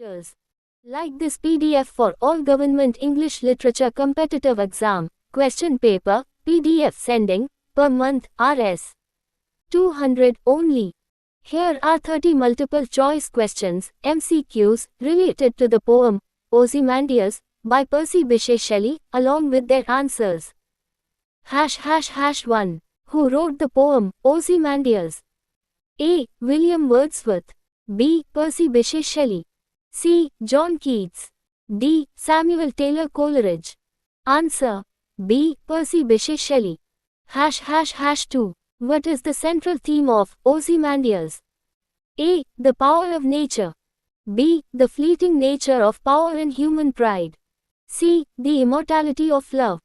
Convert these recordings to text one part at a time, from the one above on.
Years. Like this PDF for all government English literature competitive exam, question paper, PDF sending, per month, Rs. 200 only. Here are 30 multiple choice questions, MCQs, related to the poem, Ozymandias, by Percy Bysshe Shelley, along with their answers. ###1. Who wrote the poem, Ozymandias? A. William Wordsworth. B. Percy Bysshe Shelley. C. John Keats. D. Samuel Taylor Coleridge. Answer. B. Percy Bysshe Shelley. ###2. What is the central theme of Ozymandias? A. The power of nature. B. The fleeting nature of power and human pride. C. The immortality of love.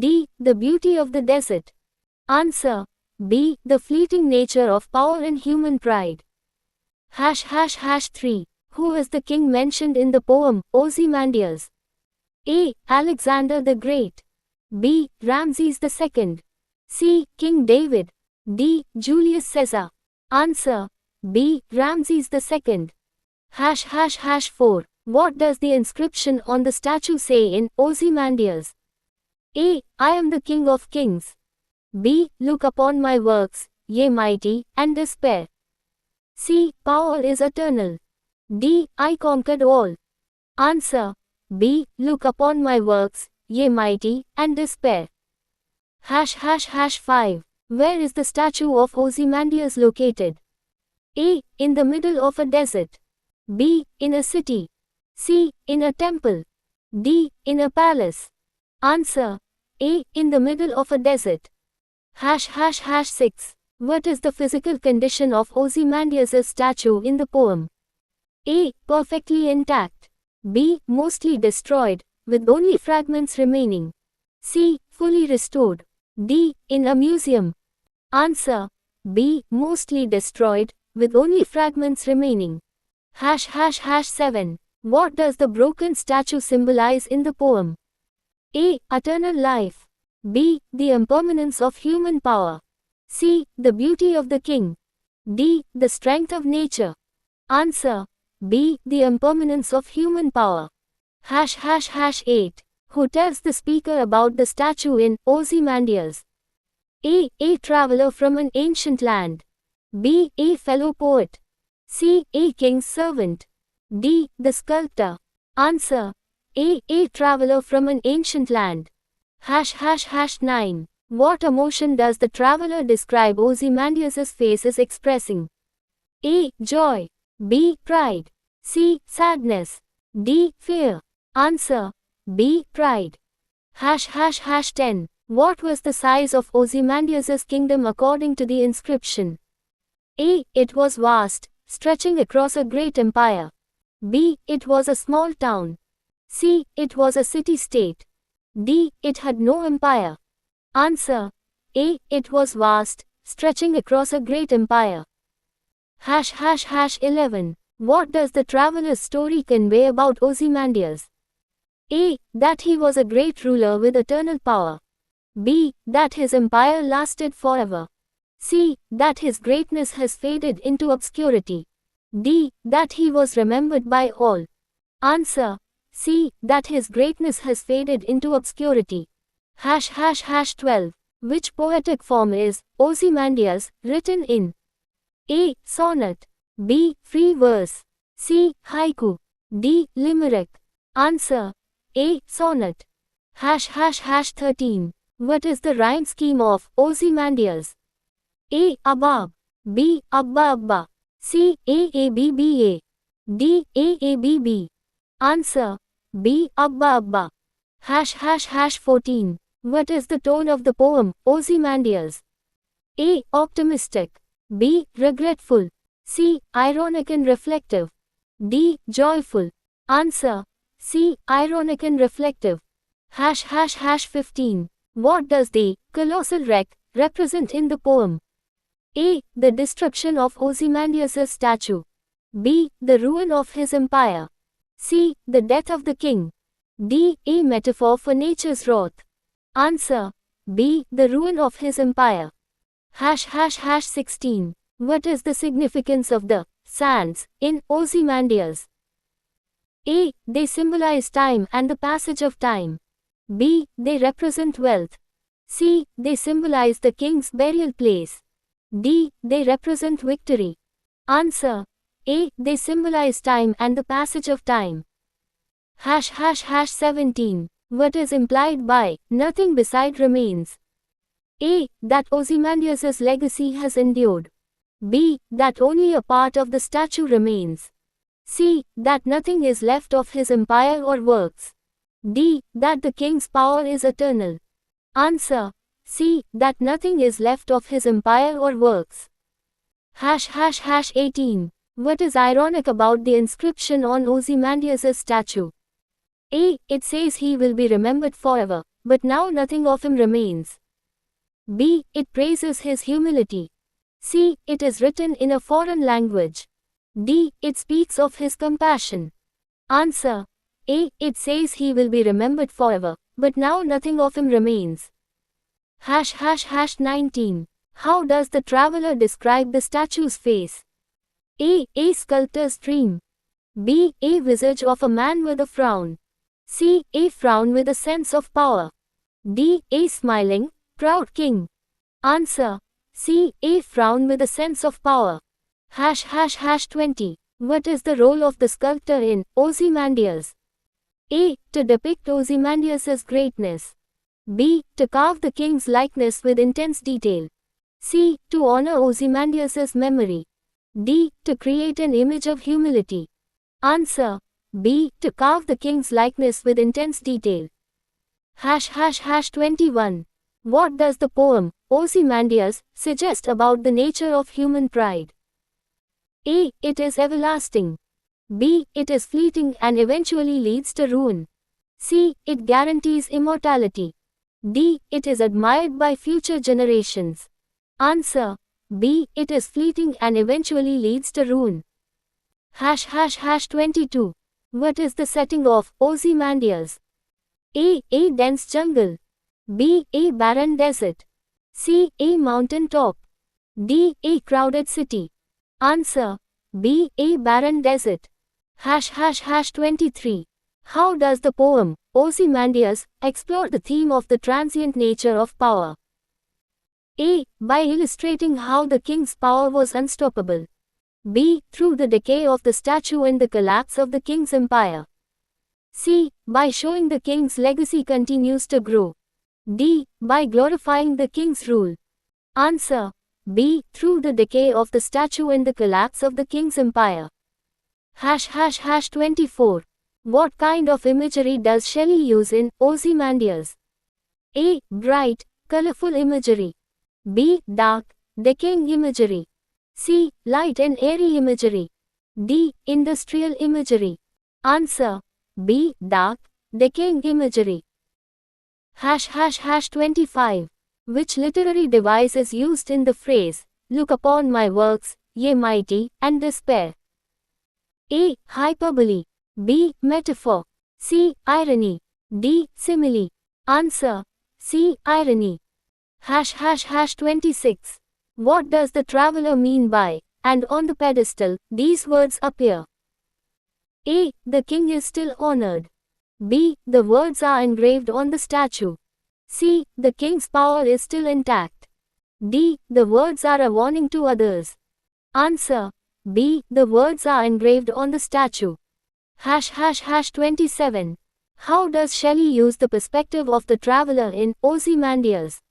D. The beauty of the desert. Answer. B. The fleeting nature of power and human pride. ###3. Who is the king mentioned in the poem, Ozymandias? A. Alexander the Great. B. Ramses II. C. King David. D. Julius Caesar. Answer. B. Ramses II. ###4. What does the inscription on the statue say in Ozymandias? A. I am the king of kings. B. Look upon my works, ye mighty, and despair. C. Power is eternal. D. I conquered all. Answer. B. Look upon my works, ye mighty, and despair. ###5. Where is the statue of Ozymandias located? A. In the middle of a desert. B. In a city. C. In a temple. D. In a palace. Answer. A. In the middle of a desert. ###6. What is the physical condition of Ozymandias' statue in the poem? A. Perfectly intact. B. Mostly destroyed, with only fragments remaining. C. Fully restored. D. In a museum. Answer. B. Mostly destroyed, with only fragments remaining. ###7. What does the broken statue symbolize in the poem? A. Eternal life. B. The impermanence of human power. C. The beauty of the king. D. The strength of nature. Answer. B. The impermanence of human power. ###8. Who tells the speaker about the statue in Ozymandias? A. A traveler from an ancient land. B. A fellow poet. C. A king's servant. D. The sculptor. Answer. A. A traveler from an ancient land. ###9. What emotion does the traveler describe Ozymandias' face as expressing? A. Joy. B. Pride. C. Sadness. D. Fear. Answer. B. Pride. ###10. What was the size of Ozymandias' kingdom according to the inscription? A. It was vast, stretching across a great empire. B. It was a small town. C. It was a city-state. D. It had no empire. Answer. A. It was vast, stretching across a great empire. ###11. What does the traveler's story convey about Ozymandias? A. That he was a great ruler with eternal power. B. That his empire lasted forever. C. That his greatness has faded into obscurity. D. That he was remembered by all. Answer. C. That his greatness has faded into obscurity. ###12. Which poetic form is Ozymandias written in? A. Sonnet. B. Free verse. C. Haiku. D. Limerick. Answer. A. Sonnet. ###13. What is the rhyme scheme of Ozymandias? A. Abab. B. Abba Abba. C. Aabba. D. Aabb. Answer. B. Abba Abba. ###14. What is the tone of the poem, Ozymandias? A. Optimistic. B. Regretful. C. Ironic and reflective. D. Joyful. Answer. C. Ironic and reflective. ###15. What does the colossal wreck represent in the poem? A. The destruction of Ozymandias' statue. B. The ruin of his empire. C. The death of the king. D. A metaphor for nature's wrath. Answer. B. The ruin of his empire. ###16. What is the significance of the sands in Ozymandias? A. They symbolize time and the passage of time. B. They represent wealth. C. They symbolize the king's burial place. D. They represent victory. Answer. A. They symbolize time and the passage of time. ### 17. What is implied by nothing beside remains? A. That Ozymandias's legacy has endured. B. That only a part of the statue remains. C. That nothing is left of his empire or works. D. That the king's power is eternal. Answer. C. That nothing is left of his empire or works. ### 18. What is ironic about the inscription on Ozymandias's statue? A. It says he will be remembered forever, but now nothing of him remains. B. It praises his humility. C. It is written in a foreign language. D. It speaks of his compassion. Answer. A. It says he will be remembered forever, but now nothing of him remains. ### 19. How does the traveler describe the statue's face? A. A sculptor's dream. B. A visage of a man with a frown. C. A frown with a sense of power. D. A smiling, proud king. Answer. C. A frown with a sense of power. ### 20. What is the role of the sculptor in Ozymandias? A. To depict Ozymandias's greatness. B. To carve the king's likeness with intense detail. C. To honor Ozymandias's memory. D. To create an image of humility. Answer. B. To carve the king's likeness with intense detail. ### 21. What does the poem, Ozymandias, suggest about the nature of human pride? A. It is everlasting. B. It is fleeting and eventually leads to ruin. C. It guarantees immortality. D. It is admired by future generations. Answer. B. It is fleeting and eventually leads to ruin. ### 22. What is the setting of Ozymandias? A. A dense jungle. B. A barren desert. C. A mountain top. D. A crowded city. Answer. B. A barren desert. ### 23. How does the poem, Ozymandias, explore the theme of the transient nature of power? A. By illustrating how the king's power was unstoppable. B. Through the decay of the statue and the collapse of the king's empire. C. By showing the king's legacy continues to grow. D. By glorifying the king's rule. Answer. B. Through the decay of the statue and the collapse of the king's empire. ### 24. What kind of imagery does Shelley use in Ozymandias? A. Bright, colorful imagery. B. Dark, decaying imagery. C. Light and airy imagery. D. Industrial imagery. Answer. B. Dark, decaying imagery. ### 25. Which literary device is used in the phrase, "Look upon my works, ye mighty, and despair"? A. Hyperbole. B. Metaphor. C. Irony. D. Simile. Answer. C. Irony. ### 26. What does the traveler mean by, "and on the pedestal, these words appear"? A. The king is still honored. B. The words are engraved on the statue. C. The king's power is still intact. D. The words are a warning to others. Answer. B. The words are engraved on the statue. ### 27. How does Shelley use the perspective of the traveler in Ozymandias?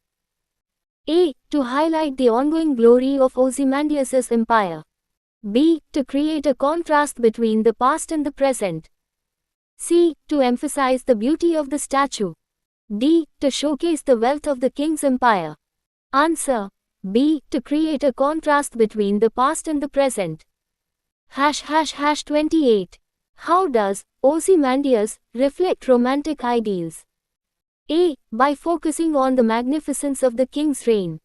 A. To highlight the ongoing glory of Ozymandias's empire. B. To create a contrast between the past and the present. C. To emphasize the beauty of the statue. D. To showcase the wealth of the king's empire. Answer. B. To create a contrast between the past and the present. ### 28. How does Ozymandias reflect romantic ideals? A. By focusing on the magnificence of the king's reign.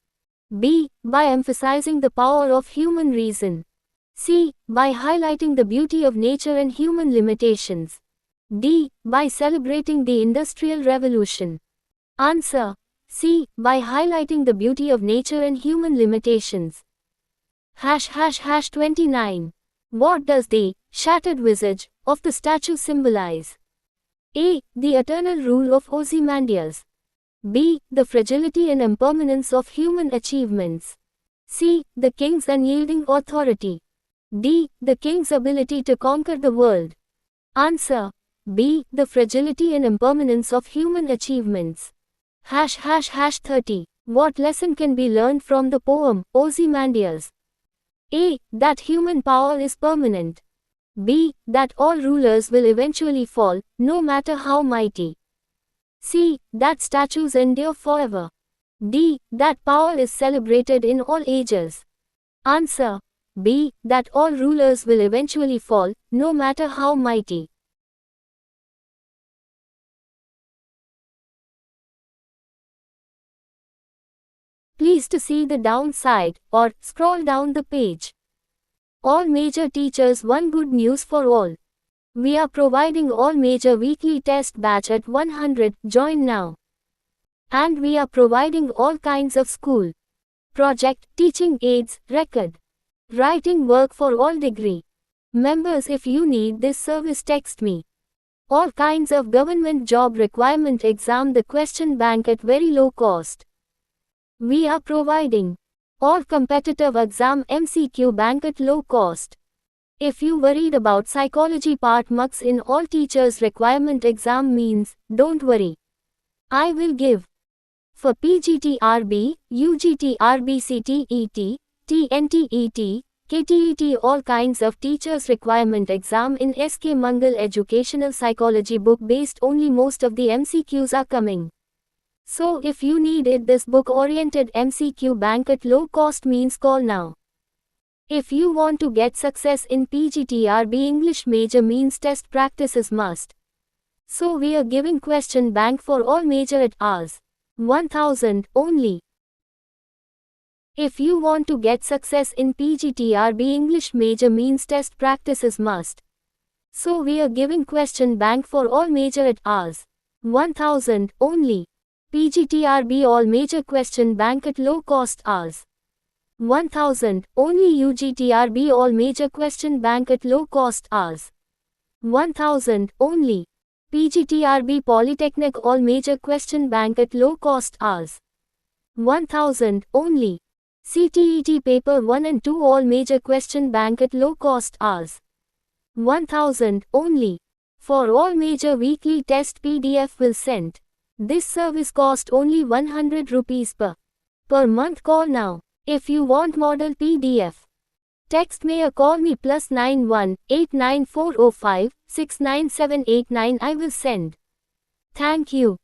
B. By emphasizing the power of human reason. C. By highlighting the beauty of nature and human limitations. D. By celebrating the Industrial Revolution. Answer. C. By highlighting the beauty of nature and human limitations. ### 29. What does the shattered visage, of the statue symbolize? A. The eternal rule of Ozymandias. B. The fragility and impermanence of human achievements. C. The king's unyielding authority. D. The king's ability to conquer the world. Answer. B. The fragility and impermanence of human achievements. ###30. What lesson can be learned from the poem, Ozymandias? A. That human power is permanent. B. That all rulers will eventually fall, no matter how mighty. C. That statues endure forever. D. That power is celebrated in all ages. Answer. B. That all rulers will eventually fall, no matter how mighty. Please to see the downside, or scroll down the page. All major teachers, one good news for all. We are providing all major weekly test batch at 100, join now. And we are providing all kinds of school, project, teaching aids, record, writing work for all degree members. If you need this service, text me. All kinds of government job requirement exam, the question bank at very low cost. We are providing all competitive exam MCQ bank at low cost. If you worried about psychology part marks in all teachers requirement exam means, don't worry. I will give. For PGTRB, UGTRB, CTET, TNTET, KTET, all kinds of teachers requirement exam in SK Mangal educational psychology book based only, most of the MCQs are coming. So if you need it, this book oriented MCQ bank at low cost means, call now. If you want to get success in PGTRB English major means test practice is must. So we are giving question bank for all major at Rs. 1000 only. If you want to get success in PGTRB English major means test practice is must. So we are giving question bank for all major at Rs. 1000 only. PGTRB all major question bank at low cost Rs. 1000 only. UGTRB all major question bank at low cost Rs. 1000 only. PGTRB Polytechnic all major question bank at low cost Rs. 1000 only. CTET paper 1 and 2 all major question bank at low cost Rs. 1000 only. For all major weekly test PDF will send. This service cost only 100 rupees per month. Call now. If you want model PDF, text me or call me +91 89405 69789. I will send. Thank you.